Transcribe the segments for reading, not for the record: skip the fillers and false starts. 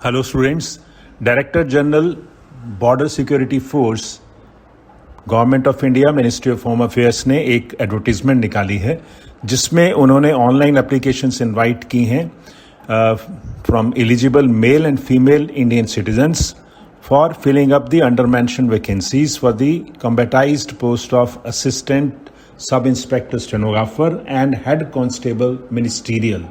Hello students, director general border security force government of India ministry of home affairs ने एक advertisement निकाली है जिसमें उन्होंने ऑनलाइन एप्लीकेशंस इनवाइट की हैं from eligible male and female Indian citizens for filling up the under mentioned vacancies for the combatised post of assistant sub inspector stenographer and head constable ministerial.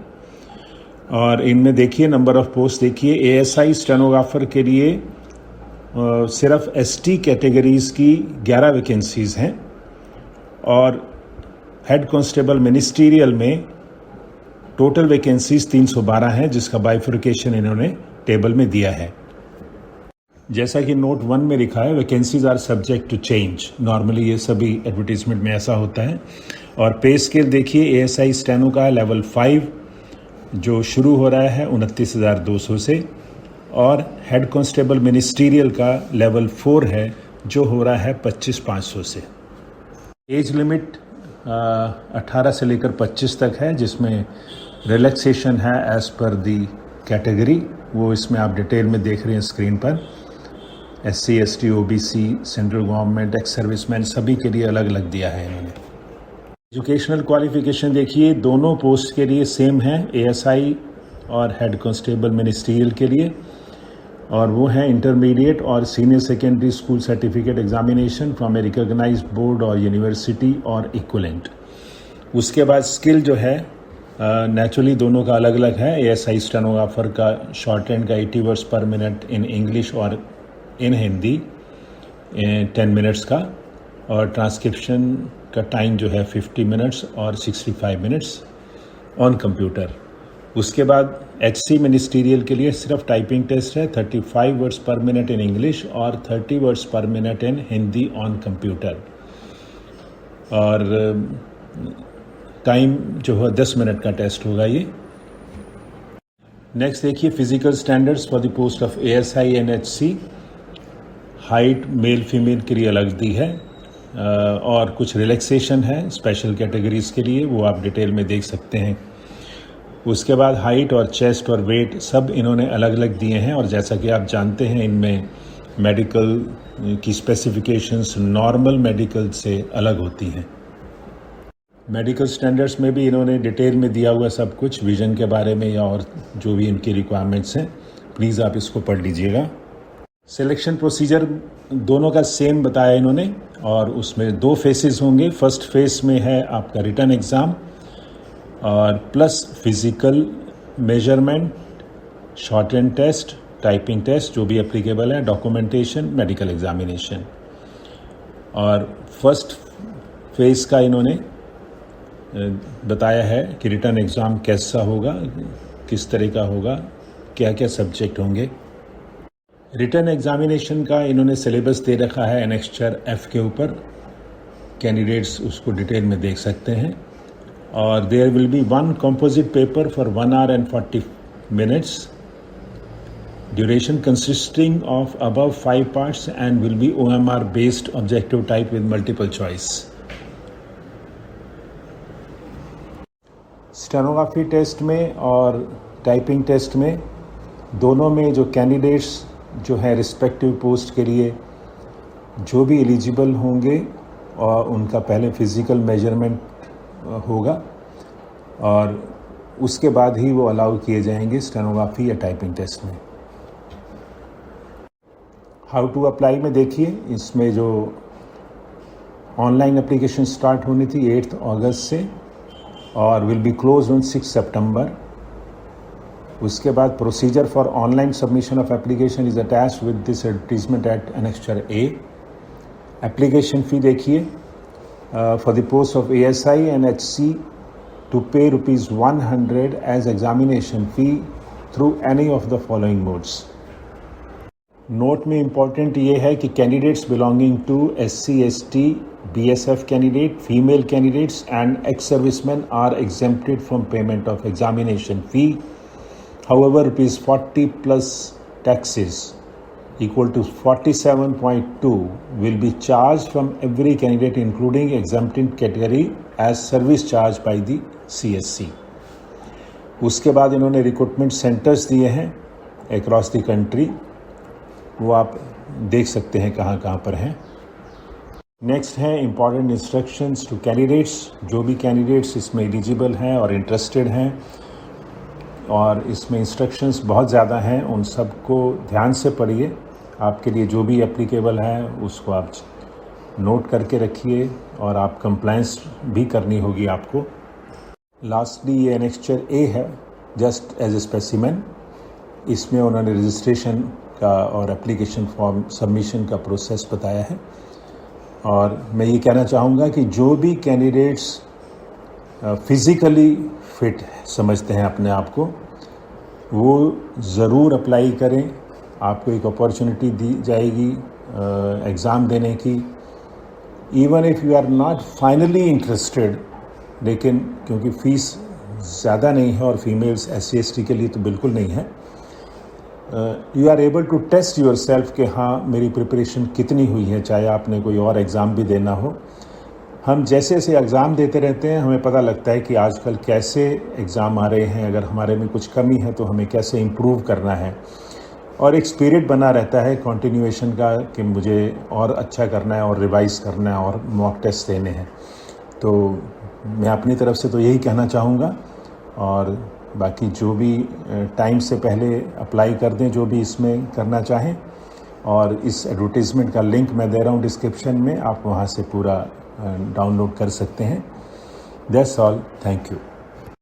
और इनमें देखिए number of post देखिए, ASI stenographer के लिए सिर्फ ST categories की 11 vacancies हैं और हेड कांस्टेबल मिनिस्टीरियल में टोटल वैकेंसीज 312 हैं, जिसका बाइफर्केशन इन्होंने टेबल में दिया है। जैसा कि नोट 1 में लिखा है, vacancies are subject to change. Normally ये सभी एडवर्टीजमेंट में ऐसा होता है। और पे स्केल देखिए, एएसआई स्टेनो का लेवल 5 जो शुरू हो रहा है 29,200 से, और हेड कांस्टेबल मिनिस्टीरियल का लेवल 4 है जो हो रहा है 25,500 से। एज लिमिट 18 से लेकर 25 तक है, जिसमें रिलैक्सेशन है एज पर दी कैटेगरी, वो इसमें आप डिटेल में देख रहे हैं स्क्रीन पर। SC, ST, OBC, central government, ex serviceman सभी के लिए अलग अलग दिया है इन्होंने। एजुकेशनल क्वालिफिकेशन देखिए, दोनों पोस्ट के लिए सेम है, एएसआई और हेड कांस्टेबल मिनिस्ट्रियल के लिए, और वो है इंटरमीडिएट और senior secondary school certificate examination from a recognised board और यूनिवर्सिटी और इक्विवेलेंट। उसके बाद स्किल जो है नेचुरली दोनों का अलग अलग है। एएसआई स्टेनोग्राफर का शॉर्ट हैंड का 80 वर्ड्स पर मिनट इन इंग्लिश और इन हिंदी 10 मिनट्स का, और ट्रांसक्रिप्शन का टाइम जो है 50 मिनट्स और 65 मिनट्स ऑन कंप्यूटर। उसके बाद HC मिनिस्टीरियल के लिए सिर्फ टाइपिंग टेस्ट है, 35 वर्ड्स पर मिनट इन इंग्लिश और 30 वर्ड्स पर minute in Hindi on computer, और टाइम जो है 10 मिनट का टेस्ट होगा ये। नेक्स्ट देखिए, physical standards for the post of ASI and HC। Height male female के लिए अलग दी है, और कुछ रिलैक्सेशन है स्पेशल कैटेगरीज के लिए, वो आप डिटेल में देख सकते हैं। उसके बाद हाइट और चेस्ट और वेट सब इन्होंने अलग अलग दिए हैं, और जैसा कि आप जानते हैं इनमें मेडिकल की स्पेसिफिकेशंस नॉर्मल मेडिकल से अलग होती हैं। मेडिकल स्टैंडर्ड्स में भी इन्होंने डिटेल में दिया हुआ सब कुछ विजन के बारे में या और जो भी इनकी रिक्वायरमेंट्स हैं, प्लीज़ आप इसको पढ़ लीजिएगा। सिलेक्शन प्रोसीजर दोनों का सेम बताया इन्होंने, और उसमें 2 फेसेस होंगे। फर्स्ट फेस में है आपका रिटन एग्ज़ाम और plus physical measurement, shorthand test, typing test जो भी एप्लीकेबल है, डॉक्यूमेंटेशन, मेडिकल एग्जामिनेशन। और फर्स्ट फेज़ का इन्होंने बताया है कि रिटन एग्ज़ाम कैसा होगा, किस तरह का होगा, क्या क्या सब्जेक्ट होंगे। रिटन एग्जामिनेशन का इन्होंने सिलेबस दे रखा है एनेक्स्चर F के ऊपर, कैंडिडेट्स उसको डिटेल में देख सकते हैं। और there will be 1 composite paper for 1 hour and 40 minutes, duration consisting of above 5 parts and will be OMR based objective type with multiple choice। Stenography test में और टाइपिंग टेस्ट में दोनों में जो कैंडिडेट्स जो है रिस्पेक्टिव पोस्ट के लिए जो भी एलिजिबल होंगे, और उनका पहले फिज़िकल मेजरमेंट होगा और उसके बाद ही वो अलाउ किए जाएंगे स्टेनोग्राफी या टाइपिंग टेस्ट में। हाउ टू अप्लाई में देखिए, इसमें जो ऑनलाइन एप्लीकेशन स्टार्ट होनी थी 8 अगस्त से और विल बी क्लोज ऑन 6 सितंबर। उसके बाद procedure for online submission of application is attached with this advertisement at annexure A। Application fee देखिए, for the post of ASI and HC to pay ₹100 as examination fee through any of the following modes. Note में important ये है कि candidates belonging to SC, ST, BSF candidate, female candidates and ex serviceman are exempted from payment of examination fee. However, ₹40 plus taxes equal to 47.2 will be charged from every candidate including exempted category as service charge by the CSC। उसके बाद इन्होंने recruitment centres दिए हैं across the country, वो आप देख सकते हैं कहाँ कहाँ पर हैं। नेक्स्ट है इम्पॉर्टेंट इंस्ट्रक्शंस टू कैंडिडेट्स। जो भी कैंडिडेट्स इसमें एलिजिबल हैं और इंटरेस्टेड हैं, और इसमें इंस्ट्रक्शंस बहुत ज़्यादा हैं, उन सबको ध्यान से पढ़िए। आपके लिए जो भी एप्लीकेबल है उसको आप नोट करके रखिए, और आप कंप्लायंस भी करनी होगी आपको। लास्टली ये एनेक्स्चर ए है, जस्ट एज ए स्पेसिमेन। इसमें उन्होंने रजिस्ट्रेशन का और एप्लीकेशन फॉर्म सबमिशन का प्रोसेस बताया है। और मैं ये कहना चाहूँगा कि जो भी कैंडिडेट्स फिज़िकली फिट समझते हैं अपने आप को, वो ज़रूर अप्लाई करें। आपको एक अपॉर्चुनिटी दी जाएगी एग्ज़ाम देने की। Even if you are not finally interested, लेकिन क्योंकि फ़ीस ज़्यादा नहीं है और फीमेल्स SC/ST के लिए तो बिल्कुल नहीं है, you are able to test yourself कि हाँ मेरी प्रिपरेशन कितनी हुई है, चाहे आपने कोई और एग्ज़ाम भी देना हो। हम जैसे जैसे एग्ज़ाम देते रहते हैं हमें पता लगता है कि आजकल कैसे एग्ज़ाम आ रहे हैं, अगर हमारे में कुछ कमी है तो हमें कैसे इम्प्रूव करना है, और एक स्पिरिट बना रहता है कंटिन्यूएशन का कि मुझे और अच्छा करना है और रिवाइज़ करना है और मॉक टेस्ट देने हैं। तो मैं अपनी तरफ से तो यही कहना चाहूँगा, और बाकी जो भी टाइम से पहले अप्लाई कर दें जो भी इसमें करना चाहें। और इस एडवर्टीज़मेंट का लिंक मैं दे रहा हूँ डिस्क्रिप्शन में, आप वहाँ से पूरा डाउनलोड कर सकते हैं। That's all, thank you.